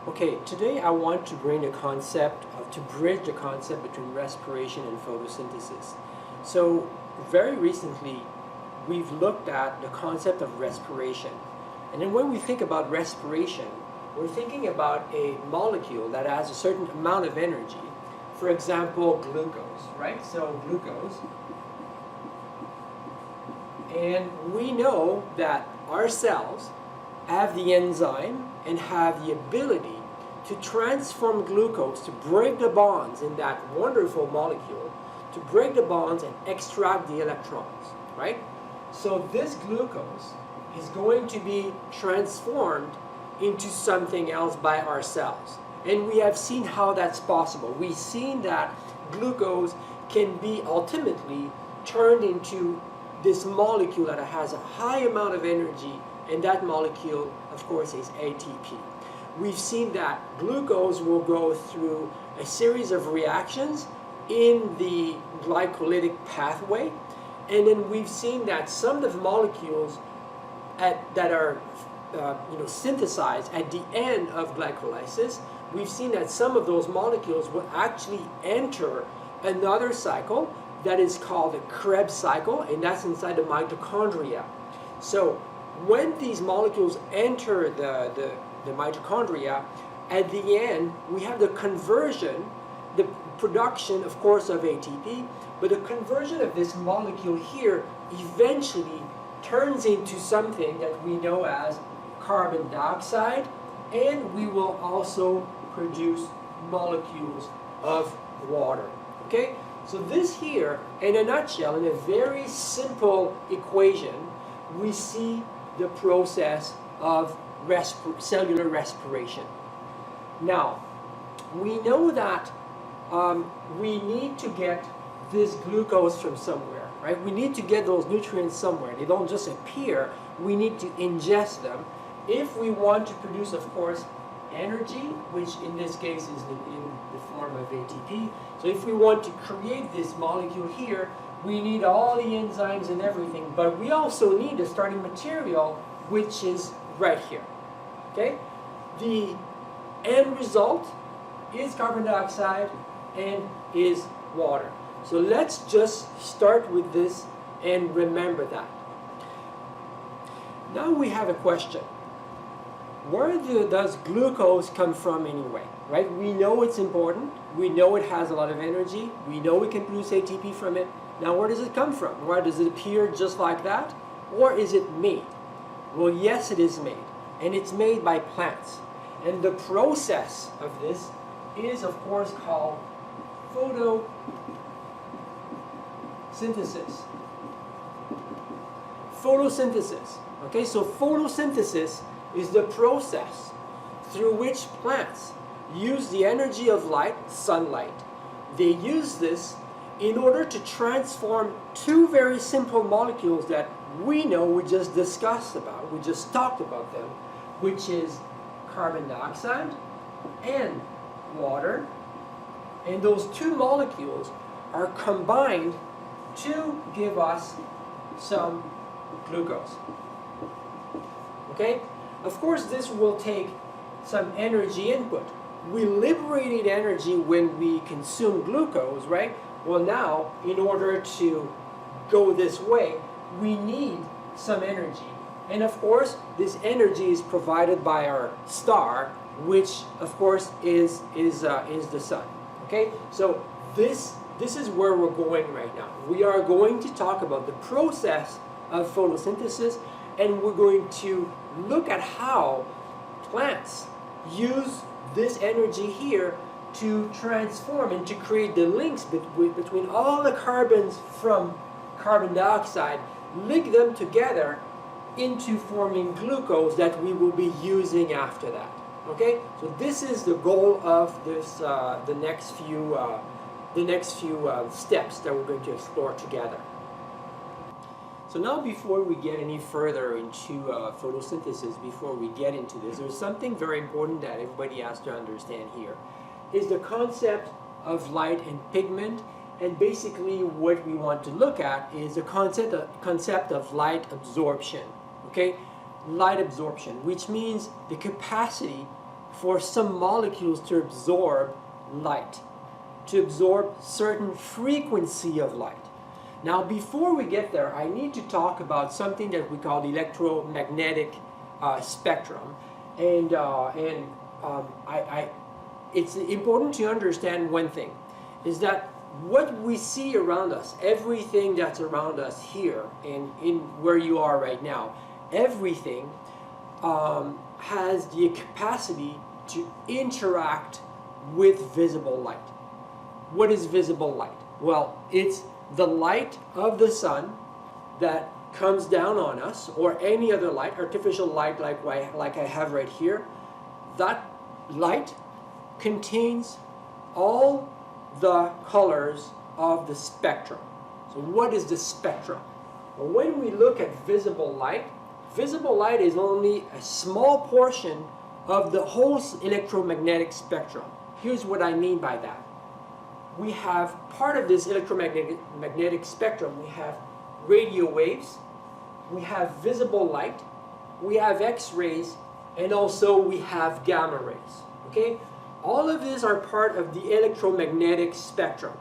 Okay, today I want to bring the concept to bridge the concept between respiration and photosynthesis. So very recently we've looked at the concept of respiration. And then when we think about respiration, we're thinking about a molecule that has a certain amount of energy. For example, glucose, right? So glucose. And we know that our cells have the enzyme and have the ability to transform glucose, to break the bonds in that wonderful molecule, to break the bonds and extract the electrons, right? So this glucose is going to be transformed into something else by our cells. And we have seen how that's possible. We've seen that glucose can be ultimately turned into this molecule that has a high amount of energy, and that molecule, of course, is ATP. We've seen that glucose will go through a series of reactions in the glycolytic pathway, and then we've seen that some of the molecules that are synthesized at the end of glycolysis, we've seen that some of those molecules will actually enter another cycle that is called the Krebs cycle, and that's inside the mitochondria. So when these molecules enter the mitochondria, at the end we have the conversion, the production, of course, of ATP, but the conversion of this molecule here eventually turns into something that we know as carbon dioxide, and we will also produce molecules of water. Okay? So this here, in a nutshell, in a very simple equation, we see the process of cellular respiration. Now, we know that we need to get this glucose from somewhere, right? We need to get those nutrients somewhere. They don't just appear. We need to ingest them if we want to produce, of course, energy, which in this case is in the form of ATP. So if we want to create this molecule here, we need all the enzymes and everything, but we also need the starting material, which is right here. Okay? The end result is carbon dioxide and is water. So let's just start with this and remember that. Now we have a question. Where does glucose come from anyway? Right? We know it's important. We know it has a lot of energy. We know we can produce ATP from it. Now where does it come from? Where does it appear just like that? Or is it made? Well, yes, it is made. And it's made by plants. And the process of this is, of course, called photosynthesis. Photosynthesis. Okay, so photosynthesis is the process through which plants use the energy of light, sunlight. They use this in order to transform two very simple molecules that we know we just discussed about, we just talked about them, which is carbon dioxide and water. And those two molecules are combined to give us some glucose. Okay? Of course, this will take some energy input. We liberated energy when we consume glucose, right? Well, now, in order to go this way, we need some energy. And of course, this energy is provided by our star, which, of course, is the sun. Okay? So this is where we're going right now. We are going to talk about the process of photosynthesis, and we're going to look at how plants use this energy here to transform and to create the links between all the carbons from carbon dioxide, link them together into forming glucose that we will be using after that. Okay, so this is the goal of this the next few steps that we're going to explore together. So now, before we get any further into photosynthesis, before we get into this, there's something very important that everybody has to understand here, is the concept of light and pigment. And basically what we want to look at is the concept of light absorption. Okay? Light absorption, which means the capacity for some molecules to absorb light, to absorb certain frequency of light. Now, before we get there, I need to talk about something that we call the electromagnetic spectrum, and it's important to understand one thing, is that what we see around us, everything that's around us here and in where you are right now, everything has the capacity to interact with visible light. What is visible light? Well, it's the light of the sun that comes down on us, or any other light, artificial light like I have right here. That light contains all the colors of the spectrum. So what is the spectrum? Well, when we look at visible light is only a small portion of the whole electromagnetic spectrum. Here's what I mean by that. We have part of this electromagnetic spectrum. We have radio waves, we have visible light, we have X-rays, and also we have gamma rays. Okay? All of these are part of the electromagnetic spectrum,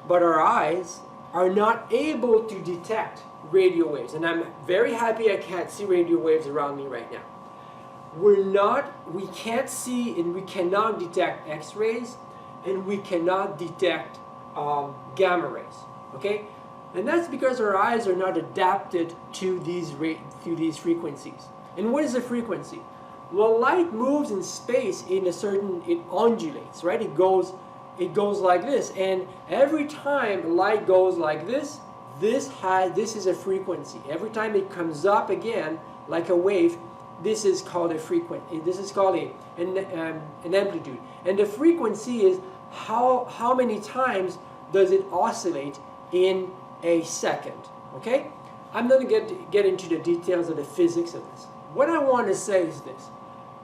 but our eyes are not able to detect radio waves, and I'm very happy I can't see radio waves around me right now. We can't see and we cannot detect X-rays, and we cannot detect gamma rays. Okay, and that's because our eyes are not adapted to these frequencies. And what is a frequency? Well, light moves in space in a certain, it undulates, right? It goes like this, and every time light goes like this, this is a frequency. Every time it comes up again like a wave, this is called a frequency. This is called an amplitude, and the frequency is how many times does it oscillate in a second. Okay, I'm not going to get into the details of the physics of this. What I want to say is this: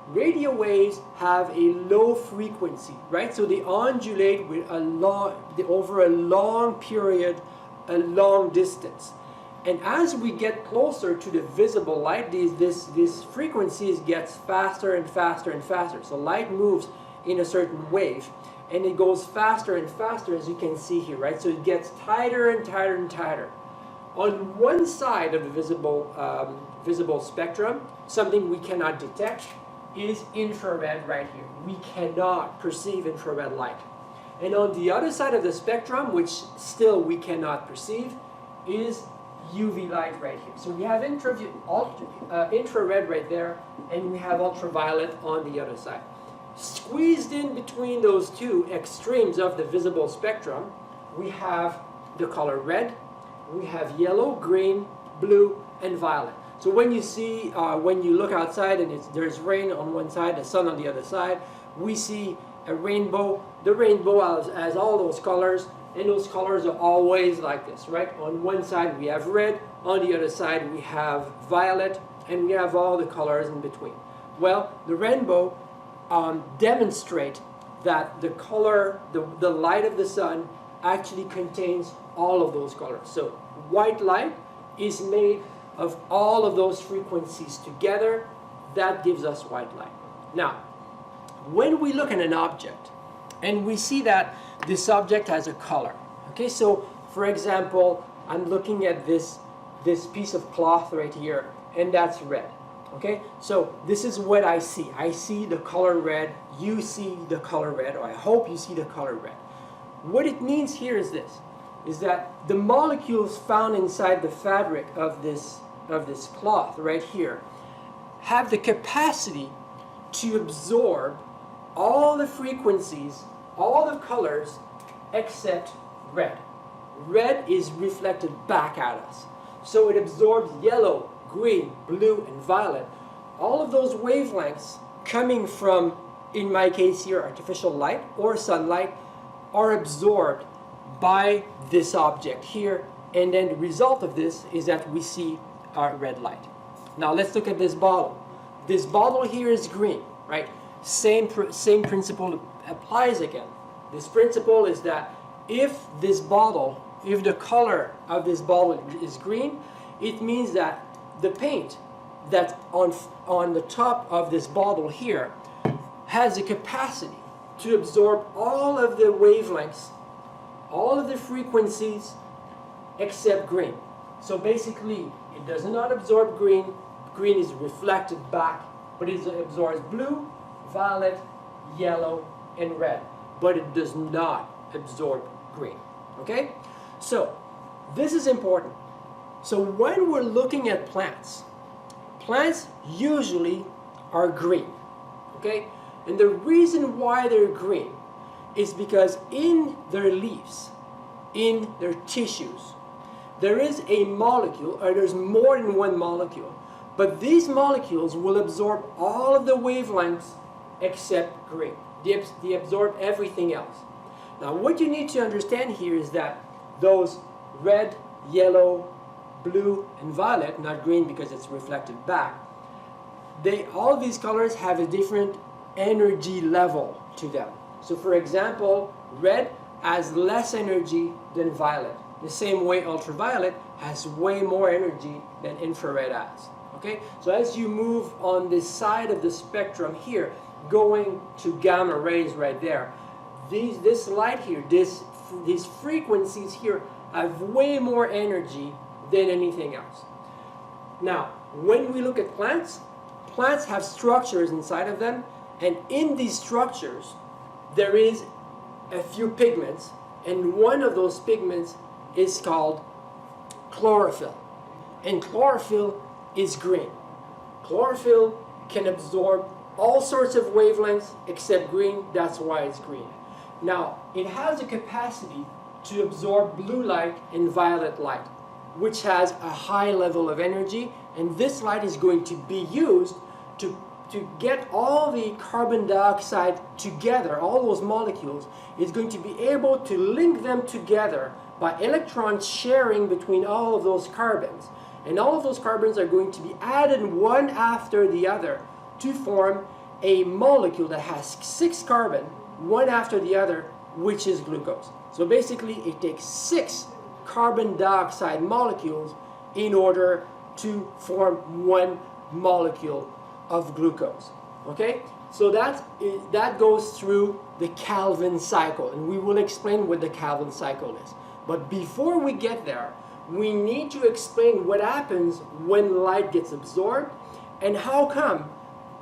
radio waves have a low frequency, right? So they undulate with over a long period, a long distance. And as we get closer to the visible light, these frequencies gets faster and faster and faster. So light moves in a certain wave, and it goes faster and faster, as you can see here, right? So it gets tighter and tighter and tighter. On one side of the visible spectrum, something we cannot detect is infrared right here. We cannot perceive infrared light. And on the other side of the spectrum, which still we cannot perceive, is UV light right here. So we have infrared right there, and we have ultraviolet on the other side. Squeezed in between those two extremes of the visible spectrum, we have the color red, we have yellow, green, blue, and violet. So when you see, when you look outside and there's rain on one side, the sun on the other side, we see a rainbow. The rainbow has all those colors, and those colors are always like this, right? On one side we have red, on the other side we have violet, and we have all the colors in between. Well, the rainbow demonstrate that the color, the light of the sun actually contains all of those colors. So white light is made of all of those frequencies together. That gives us white light. Now, when we look at an object and we see that this object has a color, okay, so for example, I'm looking at this piece of cloth right here, and that's red. Okay, so this is what I see. I see the color red. You see the color red, or I hope you see the color red. What it means here is this: is that the molecules found inside the fabric of this cloth right here have the capacity to absorb all the frequencies, all the colors, except red. Red is reflected back at us. So it absorbs yellow, green, blue, and violet. All of those wavelengths coming from, in my case here, artificial light or sunlight, are absorbed by this object here, and then the result of this is that we see our red light. Now let's look at this bottle. This bottle here is green, right? Same principle applies again. This principle is that if the color of this bottle is green, it means that the paint that's on the top of this bottle here has the capacity to absorb all of the wavelengths, all of the frequencies, except green. So basically, it does not absorb green. Green is reflected back, but it absorbs blue, violet, yellow, and red. But it does not absorb green. Okay? So, this is important. So when we're looking at plants, plants usually are green. Okay? And the reason why they're green is because in their leaves, in their tissues, there is a molecule, or there's more than one molecule, but these molecules will absorb all of the wavelengths except green. They absorb everything else. Now what you need to understand here is that those red, yellow, blue, and violet, not green because it's reflected back, all these colors have a different energy level to them. So for example, red has less energy than violet. The same way ultraviolet has way more energy than infrared has. Okay? So as you move on this side of the spectrum here, going to gamma rays right there, this light here, these frequencies here have way more energy than anything else. Now, when we look at plants, plants have structures inside of them, and in these structures, there is a few pigments, and one of those pigments is called chlorophyll. And chlorophyll is green. Chlorophyll can absorb all sorts of wavelengths except green, that's why it's green. Now, it has the capacity to absorb blue light and violet light, which has a high level of energy, and this light is going to be used to get all the carbon dioxide together, all those molecules, is going to be able to link them together by electrons sharing between all of those carbons. And all of those carbons are going to be added one after the other to form a molecule that has 6 carbon, one after the other, which is glucose. So basically, it takes 6 carbon dioxide molecules in order to form one molecule of glucose. Okay? So that goes through the Calvin cycle, and we will explain what the Calvin cycle is. But before we get there, we need to explain what happens when light gets absorbed and how come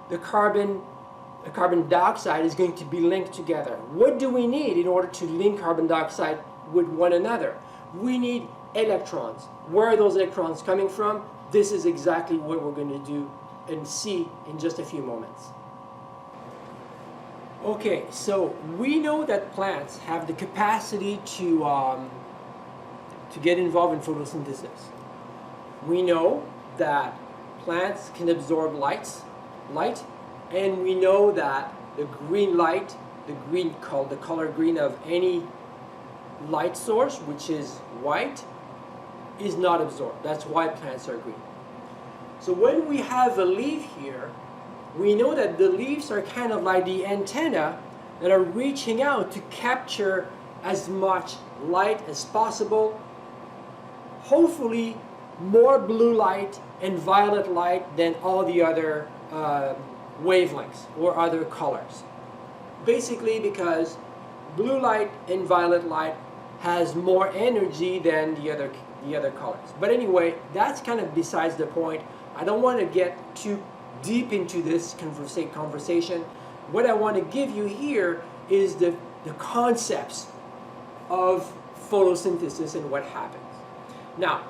the carbon dioxide is going to be linked together. What do we need in order to link carbon dioxide with one another? We need electrons. Where are those electrons coming from? This is exactly what we're going to do and see in just a few moments. Okay, so we know that plants have the capacity to get involved in photosynthesis. We know that plants can absorb light, and we know that the green light, the color green of any light source, which is white, is not absorbed. That's why plants are green. So when we have a leaf here, we know that the leaves are kind of like the antenna that are reaching out to capture as much light as possible, hopefully more blue light and violet light than all the other wavelengths or other colors. Basically because blue light and violet light has more energy than the other colors. But anyway, that's kind of besides the point. I don't want to get too deep into this conversation. What I want to give you here is the concepts of photosynthesis and what happens. Now,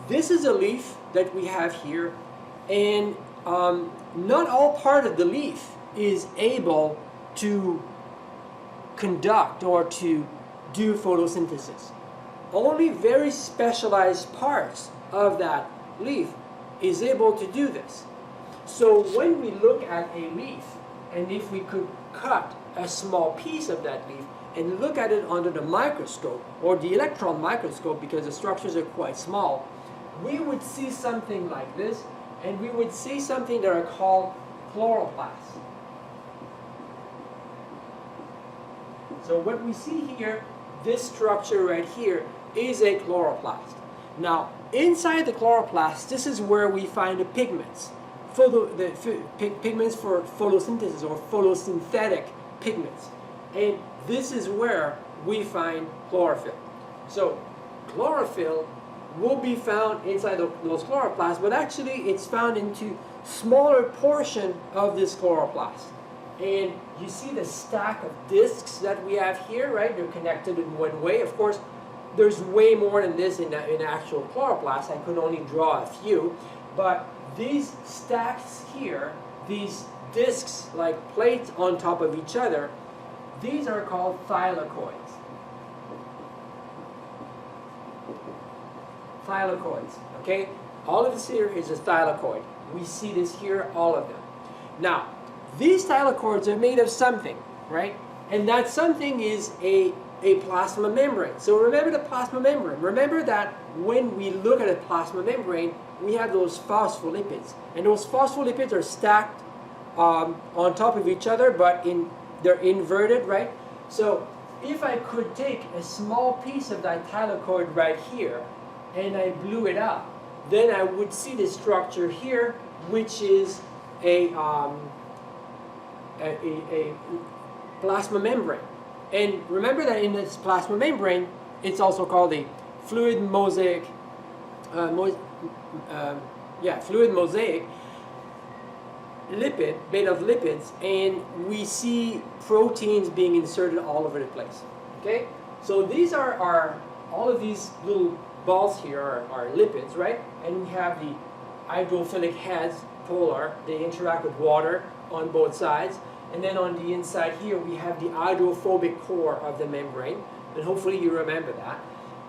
this is a leaf that we have here, and not all part of the leaf is able to conduct or to do photosynthesis. Only very specialized parts of that leaf is able to do this. So when we look at a leaf, and if we could cut a small piece of that leaf and look at it under the microscope or the electron microscope, because the structures are quite small, we would see something like this, and we would see something that are called chloroplasts. So what we see here, this structure right here, is a chloroplast. Now, inside the chloroplast, this is where we find the pigments. pigments for photosynthesis or photosynthetic pigments. And this is where we find chlorophyll. So chlorophyll will be found inside those chloroplasts, but actually it's found into smaller portion of this chloroplast. And you see the stack of discs that we have here, right? They're connected in one way. Of course, there's way more than this in actual chloroplast. I could only draw a few. But these stacks here, these discs like plates on top of each other, these are called thylakoids. Thylakoids, okay? All of this here is a thylakoid. We see this here, all of them. Now, these thylakoids are made of something, right? And that something is a plasma membrane. So remember the plasma membrane. Remember that when we look at a plasma membrane, we have those phospholipids. And those phospholipids are stacked on top of each other, but they're inverted, right? So if I could take a small piece of that thylakoid right here, and I blew it up, then I would see the structure here, which is a plasma membrane. And remember that in this plasma membrane, it's also called a fluid mosaic, fluid mosaic lipid, made of lipids, and we see proteins being inserted all over the place. Okay, so these are all of these little balls here are lipids, right? And we have the hydrophilic heads, polar, they interact with water on both sides. And then on the inside here, we have the hydrophobic core of the membrane. And hopefully you remember that.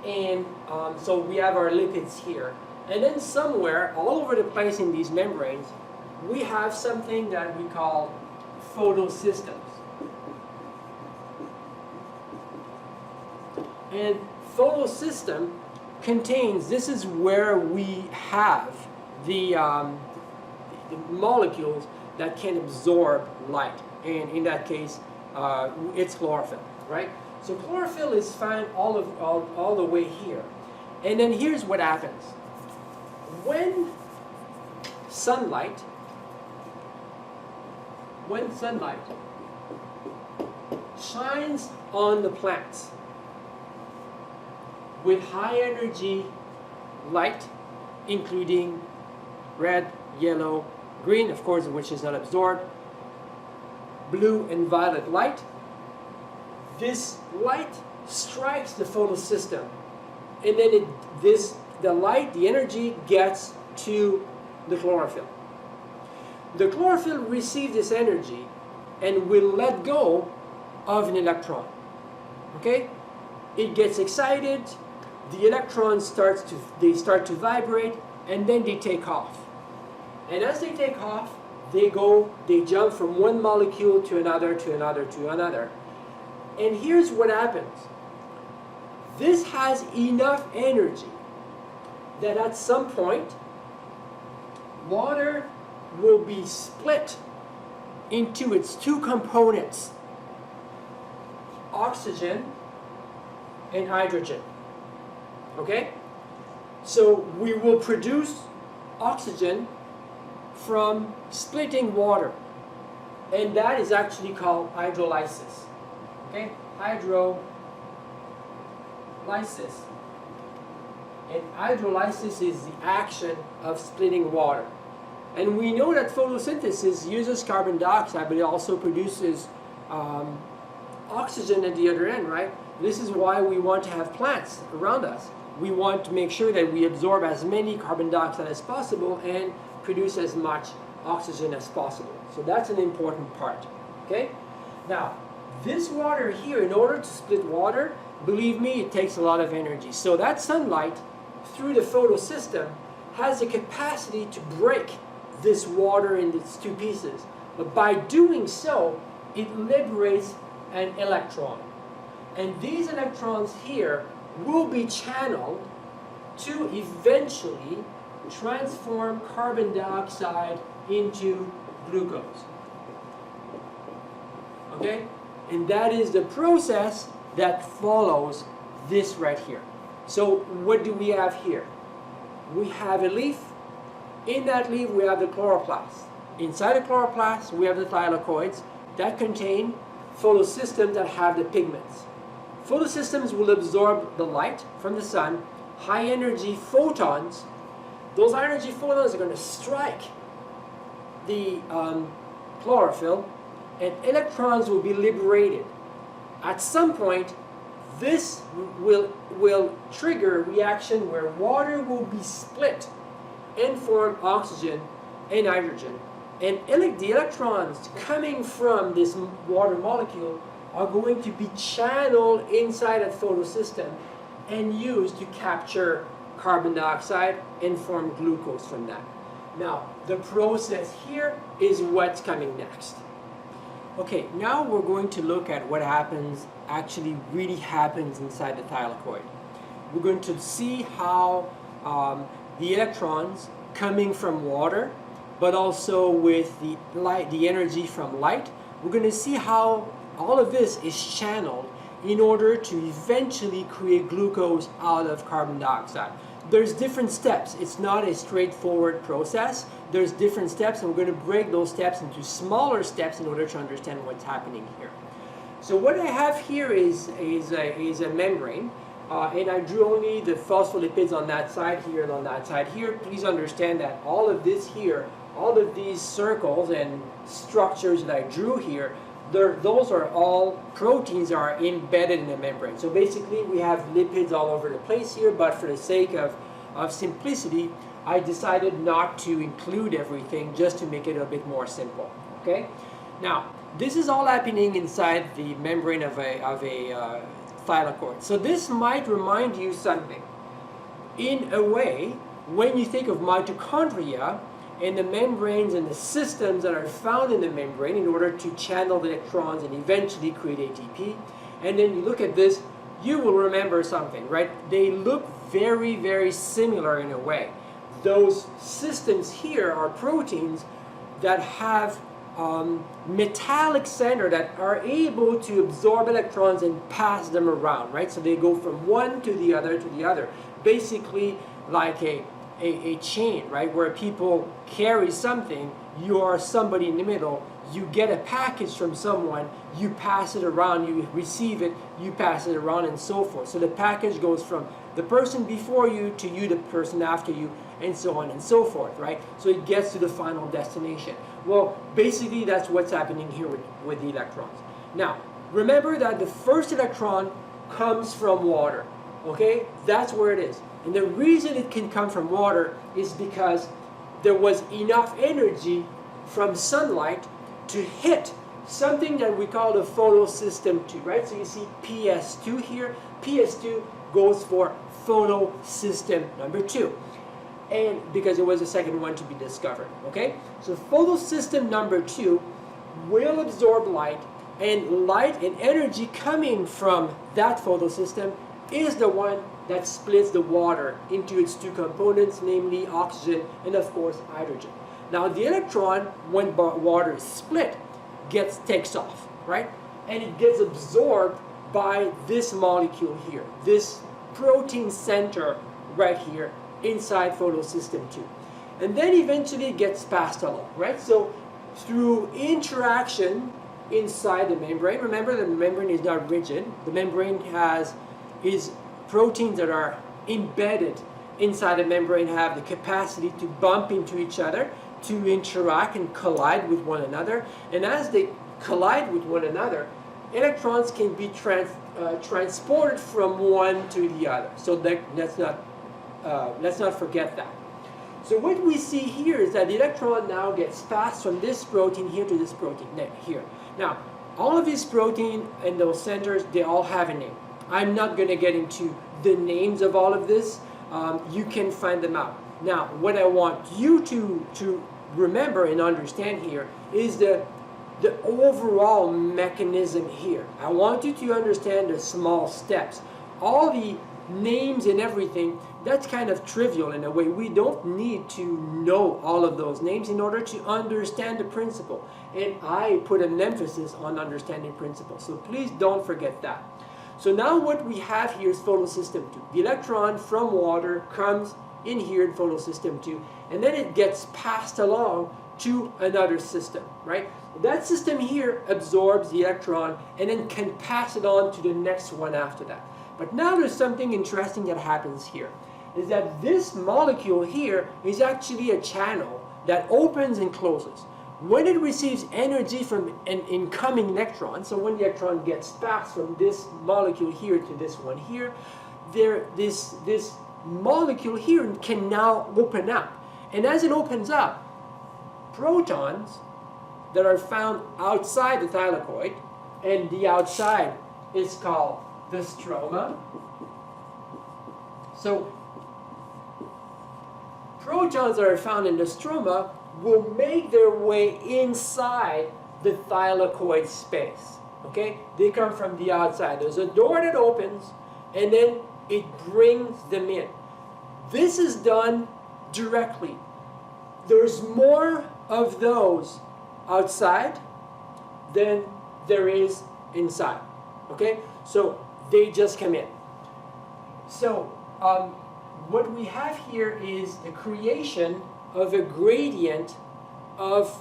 And so we have our lipids here. And then somewhere, all over the place in these membranes, we have something that we call photosystems. And photosystem contains, this is where we have the molecules that can absorb light, and in that case it's chlorophyll, right? So chlorophyll is found all the way here. And then here's what happens. When sunlight shines on the plants with high energy light, including red, yellow, green, of course, which is not absorbed, blue and violet light, this light strikes the photosystem, and then the energy gets to the chlorophyll. The chlorophyll receives this energy and will let go of an electron. Okay? It gets excited, the electrons start to vibrate, and then they take off. And as they take off, they jump from one molecule to another, to another, to another. And here's what happens. This has enough energy that at some point, water will be split into its two components, oxygen and hydrogen. Okay? So we will produce oxygen from splitting water, and that is actually called hydrolysis. Okay? Hydrolysis. And hydrolysis is the action of splitting water. And we know that photosynthesis uses carbon dioxide, but it also produces oxygen at the other end, right? This is why we want to have plants around us. We want to make sure that we absorb as many carbon dioxide as possible and produce as much oxygen as possible. So that's an important part. Okay? Now, this water here, in order to split water, believe me, it takes a lot of energy. So that sunlight through the photosystem has the capacity to break this water into its two pieces. But by doing so, it liberates an electron. And these electrons here will be channeled to eventually transform carbon dioxide into glucose. Okay? And that is the process that follows this right here. So what do we have here? We have a leaf, In that leaf, we have the chloroplast. Inside the chloroplast, we have the thylakoids that contain photosystems that have the pigments. Photosystems will absorb the light from the sun, high energy photons. Those high energy photons are going to strike the chlorophyll, and electrons will be liberated. At some point, this will trigger a reaction where water will be split and form oxygen and hydrogen. And the electrons coming from this water molecule are going to be channeled inside a photosystem and used to capture carbon dioxide and form glucose from that. Now, the process here is what's coming next. Okay, now we're going to look at what actually really happens inside the thylakoid. We're going to see how the electrons coming from water, but also with the energy from light, we're going to see how all of this is channeled in order to eventually create glucose out of carbon dioxide. There's different steps. It's not a straightforward process. There's different steps, and we're going to break those steps into smaller steps in order to understand what's happening here. So what I have here is a membrane, and I drew only the phospholipids on that side here and on that side here. Please understand that all of this here, all of these circles and structures that I drew here, those are all proteins that are embedded in the membrane. So basically we have lipids all over the place here, but for the sake of simplicity, I decided not to include everything just to make it a bit more simple. Okay? Now, this is all happening inside the membrane of a thylakoid. So this might remind you something. In a way, when you think of mitochondria, and the membranes and the systems that are found in the membrane in order to channel the electrons and eventually create ATP. And then you look at this, you will remember something, right? They look very, very similar in a way. Those systems here are proteins that have metallic center that are able to absorb electrons and pass them around, right? So they go from one to the other to the other. Basically like a chain, right, where people carry something, you are somebody in the middle, you get a package from someone, you pass it around, you receive it, you pass it around, and so forth. So the package goes from the person before you to you, the person after you, and so on and so forth, right? So it gets to the final destination. Well, basically that's what's happening here with the electrons. Now, remember that the first electron comes from water, okay? That's where it is. And the reason it can come from water is because there was enough energy from sunlight to hit something that we call the photosystem 2, right? So you see PS2 here. PS2 goes for photosystem number 2. And because it was the second one to be discovered, okay? So photosystem number 2 will absorb light and energy coming from that photosystem is the one that splits the water into its two components, namely oxygen and of course hydrogen. Now the electron, when water is split, takes off, right? And it gets absorbed by this molecule here, this protein center right here inside photosystem 2. And then eventually it gets passed along, right? So through interaction inside the membrane, remember the membrane is not rigid, the membrane is proteins that are embedded inside the membrane have the capacity to bump into each other, to interact and collide with one another. And as they collide with one another, electrons can be transported from one to the other. So let's not forget that. So what we see here is that the electron now gets passed from this protein here to this protein here. Now, all of these proteins and those centers, they all have a name. I'm not going to get into the names of all of this. You can find them out. Now, what I want you to remember and understand here is the overall mechanism here. I want you to understand the small steps. All the names and everything, that's kind of trivial in a way. We don't need to know all of those names in order to understand the principle. And I put an emphasis on understanding principles. So please don't forget that. So now what we have here is photosystem 2. The electron from water comes in here in photosystem 2, and then it gets passed along to another system, right? That system here absorbs the electron and then can pass it on to the next one after that. But now there's something interesting that happens here, is that this molecule here is actually a channel that opens and closes. When it receives energy from an incoming electron, so when the electron gets passed from this molecule here to this one here, this molecule here can now open up. And as it opens up, protons that are found outside the thylakoid, and the outside is called the stroma. So protons that are found in the stroma will make their way inside the thylakoid space. Okay? They come from the outside. There's a door that opens, and then it brings them in. This is done directly. There's more of those outside than there is inside. Okay? So they just come in. So what we have here is the creation of a gradient of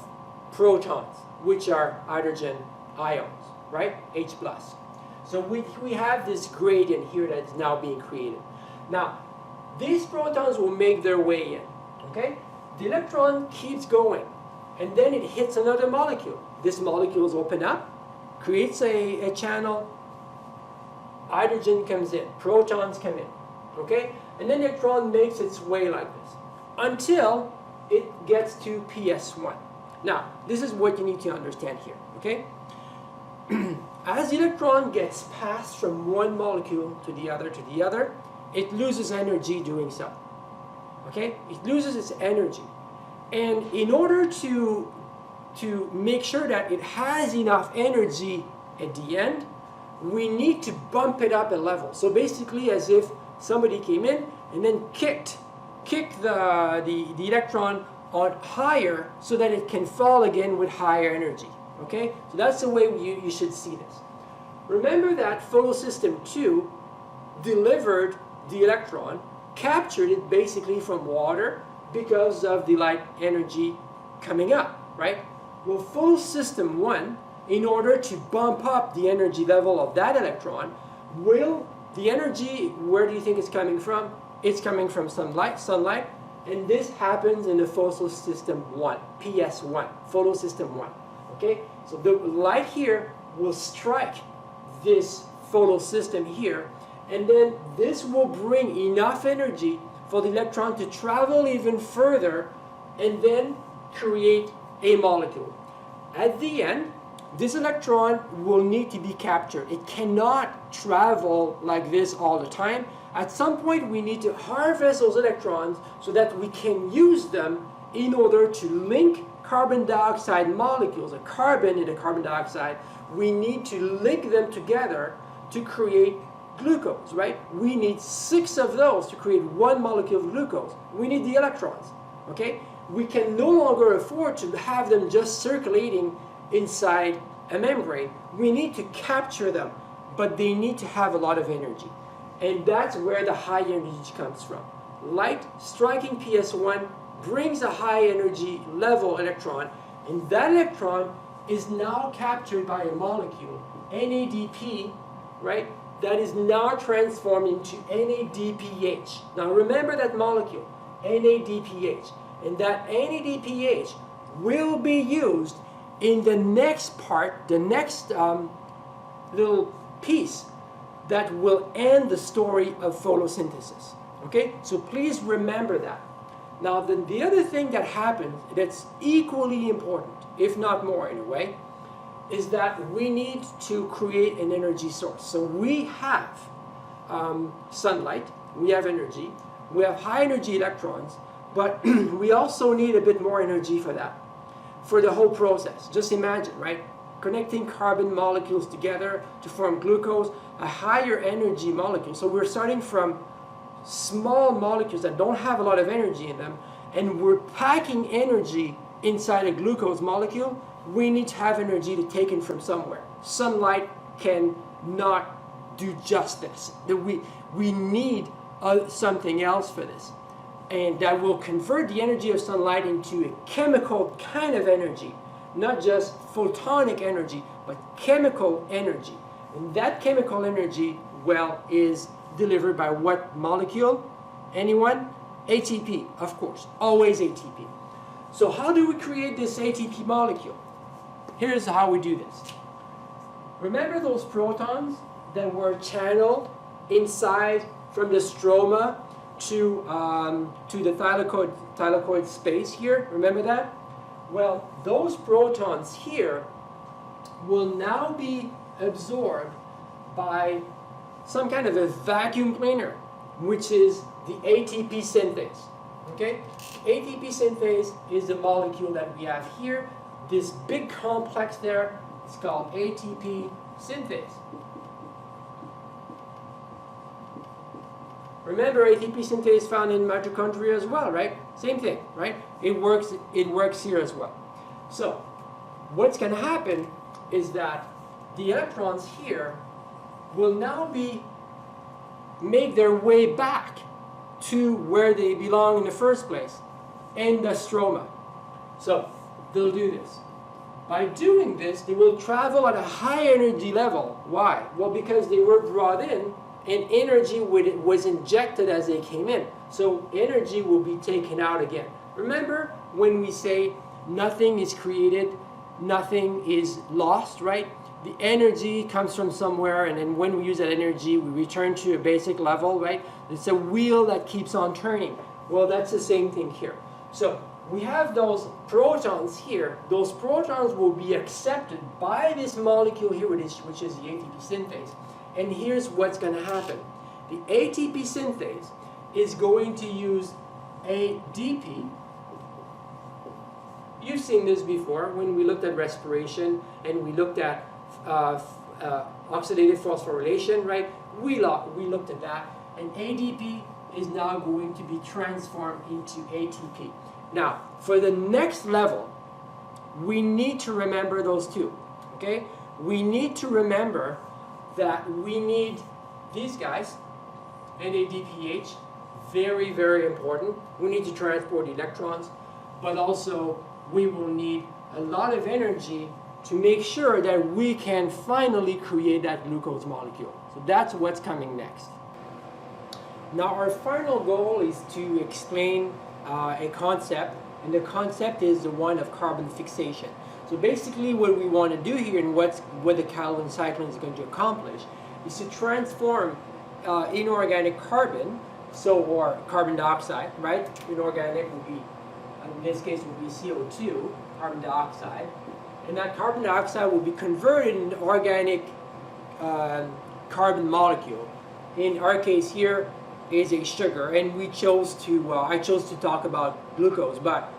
protons, which are hydrogen ions, right? H+. So we have this gradient here that is now being created. Now, these protons will make their way in, okay? The electron keeps going, and then it hits another molecule. This molecule is open up, creates a channel, hydrogen comes in, protons come in, okay? And then the electron makes its way like this until it gets to PS1. Now, this is what you need to understand here, okay? As the electron gets passed from one molecule to the other, it loses energy doing so, okay? It loses its energy. And in order to make sure that it has enough energy at the end, we need to bump it up a level. So basically as if somebody came in and then kicked the electron on higher so that it can fall again with higher energy. Okay? So that's the way you should see this. Remember that photosystem 2 delivered the electron, captured it basically from water because of the light energy coming up, right? Well, photosystem 1, in order to bump up the energy level of that electron, the energy, where do you think it's coming from? It's coming from sunlight, and this happens in the photosystem 1, PS1, photosystem 1, okay? So the light here will strike this photosystem here, and then this will bring enough energy for the electron to travel even further and then create a molecule. At the end, this electron will need to be captured. It cannot travel like this all the time. At some point, we need to harvest those electrons so that we can use them in order to link carbon dioxide molecules, a carbon and a carbon dioxide. We need to link them together to create glucose, right? We need 6 of those to create one molecule of glucose. We need the electrons, okay? We can no longer afford to have them just circulating inside a membrane. We need to capture them, but they need to have a lot of energy. And that's where the high energy comes from. Light striking PS1 brings a high energy level electron, and that electron is now captured by a molecule, NADP, right? That is now transformed into NADPH. Now remember that molecule, NADPH. And that NADPH will be used in the next part, the next little piece that will end the story of photosynthesis. Okay? So please remember that. Now then, the other thing that happens that's equally important, if not more in a way, is that we need to create an energy source. So we have sunlight, we have energy, we have high energy electrons, but we also need a bit more energy for that, for the whole process. Just imagine, right? Connecting carbon molecules together to form glucose, a higher energy molecule. So we're starting from small molecules that don't have a lot of energy in them, and we're packing energy inside a glucose molecule. We need to have energy to take in from somewhere. Sunlight can not do justice. We need something else for this. and that will convert the energy of sunlight into a chemical kind of energy, not just photonic energy, but chemical energy. And that chemical energy, well, is delivered by what molecule? Anyone? ATP, of course, always ATP. So how do we create this ATP molecule? Here's how we do this. Remember those protons that were channeled inside from the stroma to the thylakoid space here? Remember that? Well, those protons here will now be absorbed by some kind of a vacuum cleaner, which is the ATP synthase. Okay? ATP synthase is the molecule that we have here. This big complex there is called ATP synthase. Remember, ATP synthase found in mitochondria as well, right? Same thing, right? It works here as well. So, what's going to happen is that the electrons here will now make their way back to where they belong in the first place, in the stroma. So, they'll do this. By doing this, they will travel at a high energy level. Why? Well, because they were brought in and energy was injected as they came in. So energy will be taken out again. Remember when we say nothing is created, nothing is lost, right? The energy comes from somewhere, and then when we use that energy, we return to a basic level, right? It's a wheel that keeps on turning. Well, that's the same thing here. So we have those protons here. Those protons will be accepted by this molecule here, which is the ATP synthase. And here's what's going to happen. The ATP synthase is going to use ADP. You've seen this before when we looked at respiration and we looked at oxidative phosphorylation, right? We looked at that. And ADP is now going to be transformed into ATP. Now, for the next level, we need to remember those two, okay? We need to remember that we need these guys, NADPH, very, very important. We need to transport electrons, but also we will need a lot of energy to make sure that we can finally create that glucose molecule. So that's what's coming next. Now our final goal is to explain a concept, and the concept is the one of carbon fixation. So basically what we want to do here and what the Calvin cyclone is going to accomplish is to transform inorganic carbon, or carbon dioxide, right? Inorganic would be, in this case, would be CO2, carbon dioxide. And that carbon dioxide will be converted into organic carbon molecule. In our case here is a sugar, and we chose to, I chose to talk about glucose, but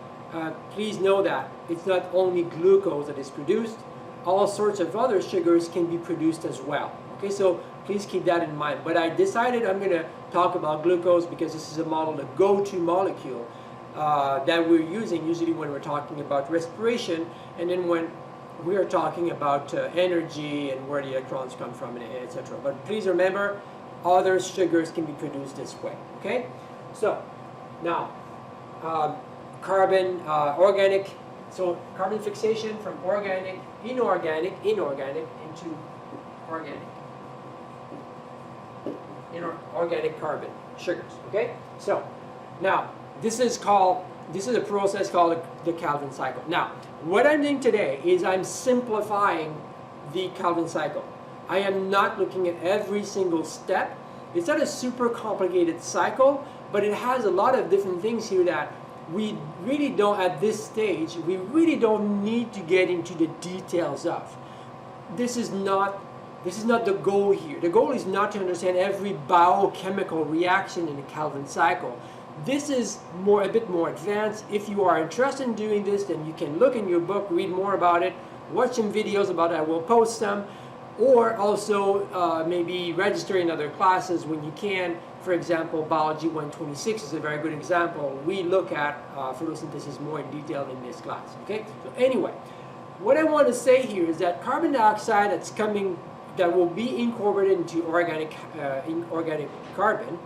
please know that it's not only glucose that is produced, all sorts of other sugars can be produced as well. Okay, so please keep that in mind. But I decided I'm going to talk about glucose because this is a model, the go-to molecule that we're using usually when we're talking about respiration, and then when we are talking about energy and where the electrons come from, etc. But please remember, other sugars can be produced this way. Okay, so now carbon organic. So carbon fixation from organic, inorganic into organic. Inorganic carbon sugars. Okay. So now this is a process called the Calvin cycle. Now what I'm doing today is I'm simplifying the Calvin cycle. I am not looking at every single step. It's not a super complicated cycle, but it has a lot of different things here that we really don't, at this stage, we really don't need to get into the details of. This is not the goal here. The goal is not to understand every biochemical reaction in the Calvin cycle. This is a bit more advanced. If you are interested in doing this, then you can look in your book, read more about it, watch some videos about it. I will post some. Or also maybe register in other classes when you can. For example, Biology 126 is a very good example. We look at photosynthesis more in detail in this class. Okay. So anyway, what I want to say here is that carbon dioxide that will be incorporated into inorganic carbon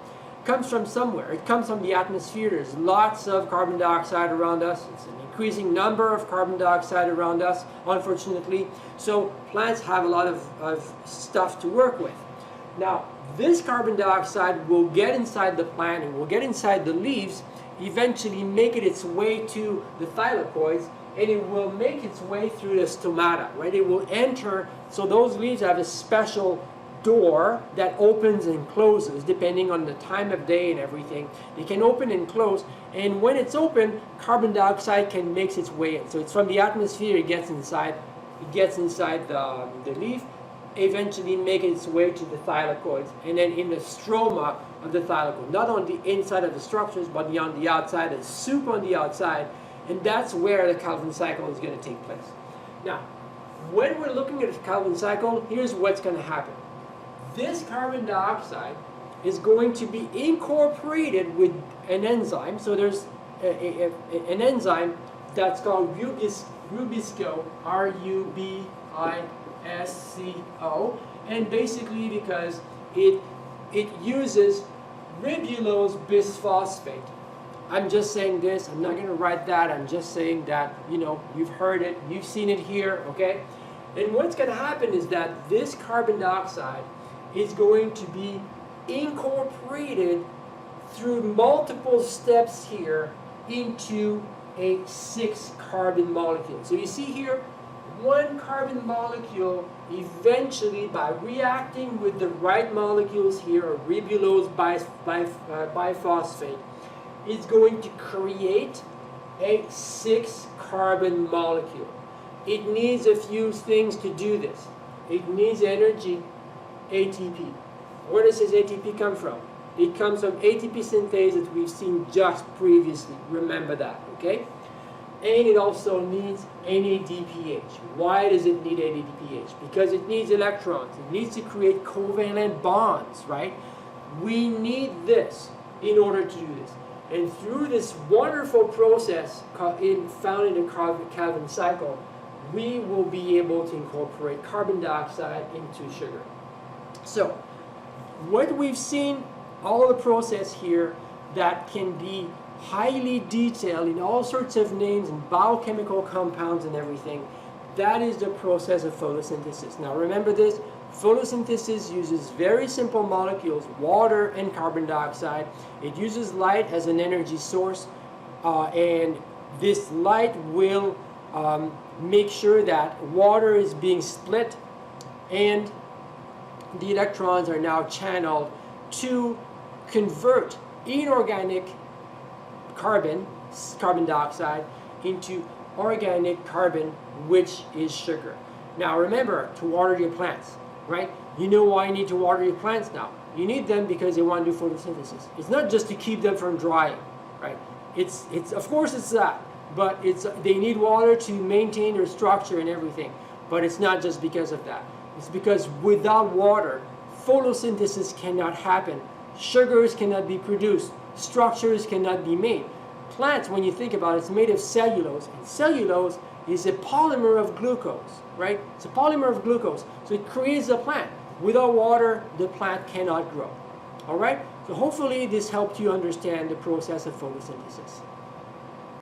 comes from somewhere. It comes from the atmosphere. There's lots of carbon dioxide around us. It's an increasing number of carbon dioxide around us, unfortunately. So plants have a lot of stuff to work with. Now, this carbon dioxide will get inside the plant and will get inside the leaves, eventually make it its way to the thylakoids, and it will make its way through the stomata, right? It will enter, so those leaves have a special door that opens and closes depending on the time of day and everything. They can open and close, and when it's open, carbon dioxide can make its way in. So it's from the atmosphere, it gets inside the leaf, eventually making its way to the thylakoids, and then in the stroma of the thylakoid, not on the inside of the structures, but on the outside, the soup on the outside, and that's where the Calvin cycle is going to take place. Now, when we're looking at the Calvin cycle, here's what's going to happen. This carbon dioxide is going to be incorporated with an enzyme. So there's an enzyme that's called rubisco, R-U-B-I-S-C-O, and basically because it uses ribulose bisphosphate. I'm just saying this, I'm not going to write that, I'm just saying that, you know, you've heard it, you've seen it here, okay? And what's going to happen is that this carbon dioxide is going to be incorporated through multiple steps here into a 6-carbon molecule. So you see here, one carbon molecule eventually, by reacting with the right molecules here, or ribulose biphosphate, is going to create a 6-carbon molecule. It needs a few things to do this. It needs energy, ATP. Where does this ATP come from? It comes from ATP synthase that we've seen just previously. Remember that, okay? And it also needs NADPH. Why does it need NADPH? Because it needs electrons. It needs to create covalent bonds, right? We need this in order to do this. And through this wonderful process found in the Calvin cycle, we will be able to incorporate carbon dioxide into sugar. So, what we've seen, all the process here that can be highly detailed in all sorts of names and biochemical compounds and everything, that is the process of photosynthesis. Now remember this, photosynthesis uses very simple molecules, water and carbon dioxide. It uses light as an energy source, and this light will make sure that water is being split and the electrons are now channeled to convert inorganic carbon dioxide into organic carbon, which is sugar. Now remember to water your plants, right? You know why you need to water your plants now. You need them because they want to do photosynthesis. It's not just to keep them from drying, right? It's of course it's that, but they need water to maintain their structure and everything. But it's not just because of that. It's because without water, photosynthesis cannot happen. Sugars cannot be produced. Structures cannot be made. Plants, when you think about it, it's made of cellulose. And cellulose is a polymer of glucose, right? It's a polymer of glucose. So it creates a plant. Without water, the plant cannot grow. All right? So hopefully this helped you understand the process of photosynthesis.